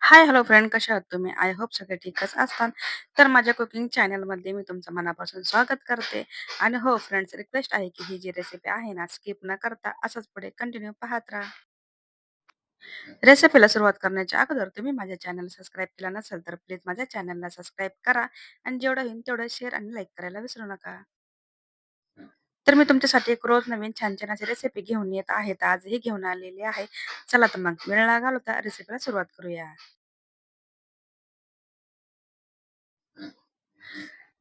हाय, hello friend कशा आहात तुम्ही? आय होप सगळे ठीकच असतात. तर माझ्या कुकिंग चॅनलमध्ये मी तुमचं मनापासून स्वागत करते. आणि हो फ्रेंड्स, रिक्वेस्ट आहे की ही जी रेसिपी आहे ना, स्किप न करता असंच पुढे कंटिन्यू पाहत राहा. रेसिपीला सुरुवात करण्याच्या अगोदर तुम्ही माझ्या चॅनल सबस्क्राईब केला नसेल तर प्लीज माझ्या चॅनलला सबस्क्राईब करा आणि जेवढं होईल तेवढं शेअर आणि लाईक करायला विसरू नका. तर मी तुमच्यासाठी एक रोज नवीन छान-छान अशी रेसिपी घेऊन येत आहे. तर आजही घेऊन आलेली आहे. चला तर मग वेळ न घालवता रेसिपीला सुरुवात करूया.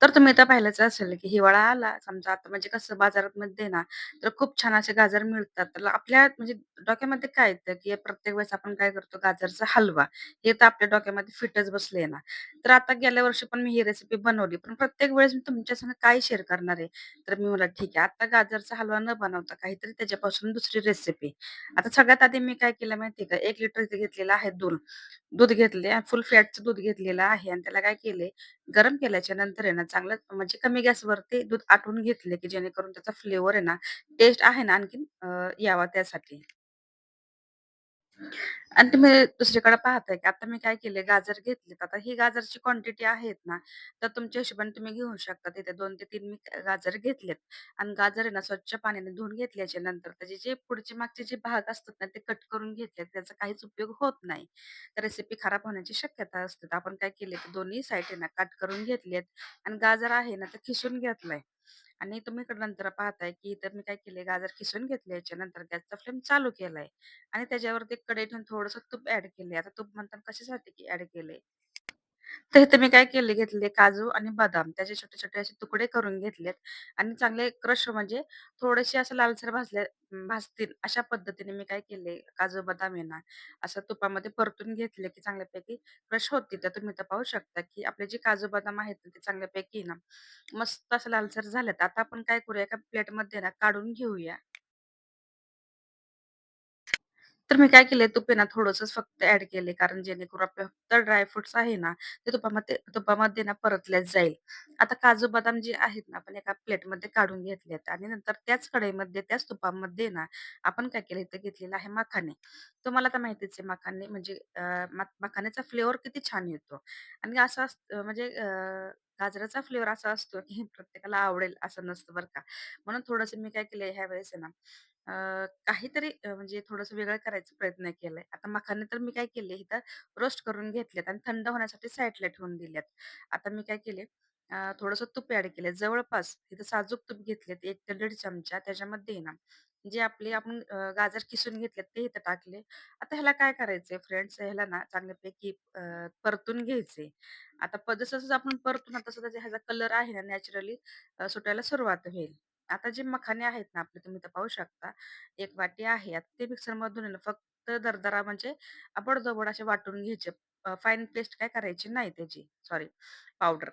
तर तुम्ही आता पाहिलंच असेल, की हिवाळा आला समजा आता म्हणजे कसं बाजारामध्ये ना, तर खूप छान असे गाजर मिळतात. तर आपल्या म्हणजे डोक्यामध्ये काय येतं, की प्रत्येक वेळेस आपण काय करतो गाजरचा हलवा. हे तर आपल्या डोक्यामध्ये फिटच बसले ना. तर आता गेल्या वर्षी पण मी ही रेसिपी बनवली. पण प्रत्येक वेळेस मी तुमच्या संग काय शेअर करणार आहे? तर मी म्हटलं ठीक आहे, आता गाजरचा हलवा न बनवता काहीतरी त्याच्यापासून दुसरी रेसिपी. आता सगळ्यात आधी मी काय केलं माहिती का? 1 लिटर इथे घेतलेलं आहे दूध. दूध घेतले फुल फॅटचं दूध घेतलेलं आहे आणि त्याला काय केले गरम केल्याच्या नंतर आहे ना, चांगलं म्हणजे कमी गॅसवरती दूध आटवून घेतले, की जेणेकरून त्याचा फ्लेवर आहे ना, टेस्ट आहे ना आणखीन यावा त्यासाठी. आणि तुम्ही दुसरीकडे पाहताय, की आता मी काय केले गाजर घेतलेत. आता ही गाजरची क्वांटिटी आहेत ना, तर तुमच्या हिशोबाने तुम्ही घेऊ शकता. तिथे 2 ते 3 मी गाजर घेतलेत आणि गाजर आहे ना, स्वच्छ पाण्याने धुवून घेतल्याच्या नंतर त्याचे जे पुढचे मागचे जे भाग असतात ना, ते कट करून घेतलेत. त्याचा काहीच उपयोग होत नाही. तर रेसिपी खराब होण्याची शक्यता असते. तर आपण काय केले, की दोन्ही साइड आहे ना, कट करून घेतलेत आणि गाजर आहे ना, ते खिसून घेतलंय. आणि तुम्ही इकडे नंतर पाहताय, की इथं मी काय केले, गाजर खिसून घेतले. याच्यानंतर गॅसचा फ्लेम चालू केलाय आणि त्याच्यावरती कढई ठेवून थोडंसं तूप ॲड केले. आता तूप म्हणताना कशासाठी की ॲड केले? तर इथे मी काय केले, घेतले काजू आणि बदाम त्याचे छोटे-छोटे असे तुकडे करून घेतलेत आणि चांगले क्रश म्हणजे थोडेसे असं लालसर भाजतील अशा पद्धतीने मी काय केले, काजू बदाम आहे ना, असं तुपामध्ये परतून घेतले, की चांगल्यापैकी क्रश होतील. तर तुम्ही इथं पाहू शकता, की आपले जे काजू बदाम आहेत ना, ते चांगल्यापैकी ना, मस्त असं लालसर झालेत. आता आपण काय करूया, एका प्लेटमध्ये ना काढून घेऊया. तर मी काय केलंय, तूप आहे ना थोडंसंच फक्त ॲड केले, कारण जेणेकरून आपले फक्त ड्राय फ्रुट्स आहे ना, ते तुपामध्ये ना परतले जाईल. आता काजू बदाम जे आहेत ना, आपण एका प्लेटमध्ये काढून घेतलेत आणि नंतर त्याच कढईमध्ये, त्याच तुपामध्ये ना, आपण काय केलं, इथं घेतलेलं आहे मखाने. तुम्हाला तर माहितीच आहे मखाने म्हणजे मखाण्याचा फ्लेवर किती छान येतो आणि असं असतं म्हणजे गाजराचा फ्लेवर असा असतो, की प्रत्येकाला आवडेल असं नसतं बरं का. म्हणून थोडंसं मी काय केलंय ह्यावेळेस आहे ना काहीतरी म्हणजे थोडंसं वेगळं करायचा प्रयत्न केलाय. आता मखाने तर मी काय केले इथं रोस्ट करून घेतलेत आणि थंड होण्यासाठी साईडला ठेवून दिल्यात. आता मी काय केले थोडंसं तूप ॲड केलं. जवळपास इथं साजूक तूप घेतलेत 1 ते 1.5 चमचा. त्याच्यामध्ये आहे ना, जे आपले आपण गाजर किसून घेतलेत ते इथं टाकले. आता ह्याला काय करायचंय फ्रेंड्स, ह्याला ना चांगल्यापैकी परतून घ्यायचंय. आता जसं-जसं आपण परतू ना, तसं त्याचा ह्याचा कलर आहे ना नॅचरली सुटायला सुरुवात होईल. आता जे मखाने आहेत ना आपले तुम्ही इथं पाहू शकता. एक वाटी आहे. आता ते मिक्सरमधून आहे ना फक्त दरदरा म्हणजे अबड असे वाटून घ्यायचे. फाईन पेस्ट काय करायची नाही त्याची. Sorry powder.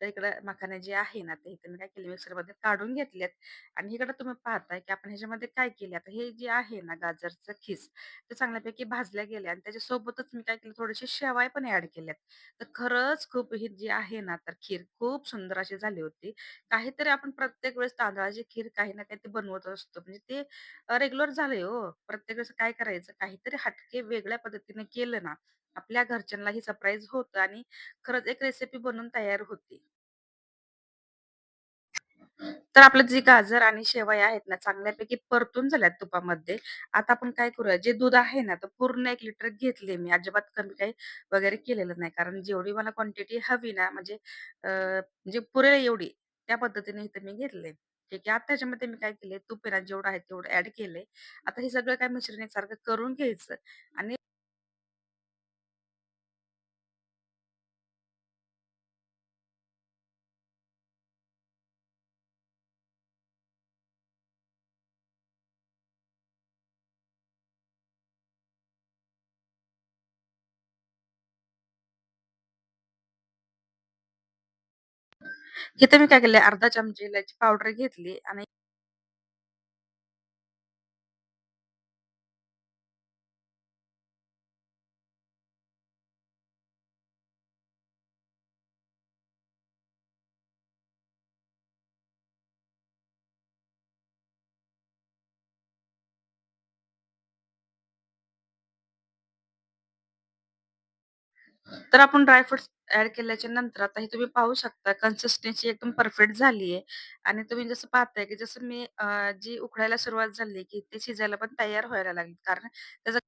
तर इकडं मखाने जे आहे ना, ते इथे मी काय केले मिक्सरमध्ये काढून घेतलेत आणि इकडे तुम्ही पाहताय, की आपण ह्याच्यामध्ये काय केले आता हे जे आहे ना गाजरचं खीस, ते चांगल्यापैकी भाजल्या गेले आणि त्याच्यासोबतच मी काय केलं थोडेसे शेवाळे पण ॲड केल्यात. तर खरंच खूप ही जी आहे ना, तर खीर खूप सुंदर अशी झाली होती. काहीतरी आपण प्रत्येक वेळेस तांदळाची खीर काही ना काही ते बनवत असतो. म्हणजे ते रेग्युलर झालंय हो. प्रत्येक वेळेस काय करायचं, काहीतरी हटके वेगळ्या पद्धतीने केलं ना, आपल्या घरच्यांनाही सरप्राईज होतं आणि खरंच एक रेसिपी बनून तयार होते. तर आपलं जे गाजर आणि शेवया आहेत ना, चांगल्यापैकी परतून झाल्यात तुपामध्ये. आता आपण काय करूया, जे दूध आहे ना, तर पूर्ण 1 लिटर घेतले मी. अजिबात कमी काही वगैरे केलेलं नाही. कारण जेवढी मला क्वांटिटी हवी ना, म्हणजे म्हणजे पुरेल एवढी, त्या पद्धतीने इथं मी घेतले. ठीक आहे. आता ह्याच्यामध्ये मी काय केले, तूप आहे ना, जेवढं आहे तेवढं ॲड केलंय. आता हे सगळं काय मिश्रण एकसारखं करून घ्यायचं आणि इथे मी काय केलंय, अर्धा चमचा इलायची पावडर घेतली आणि तर आपण ड्राय फ्रुट्स ॲड केल्याच्या नंतर आता हे तुम्ही पाहू शकता कन्सिस्टन्सी एकदम परफेक्ट झाली आहे आणि तुम्ही जसं पाहताय, की जसं मी जी उकळायला सुरुवात झाली, की ते शिजायला पण तयार व्हायला लागली. कारण त्याचा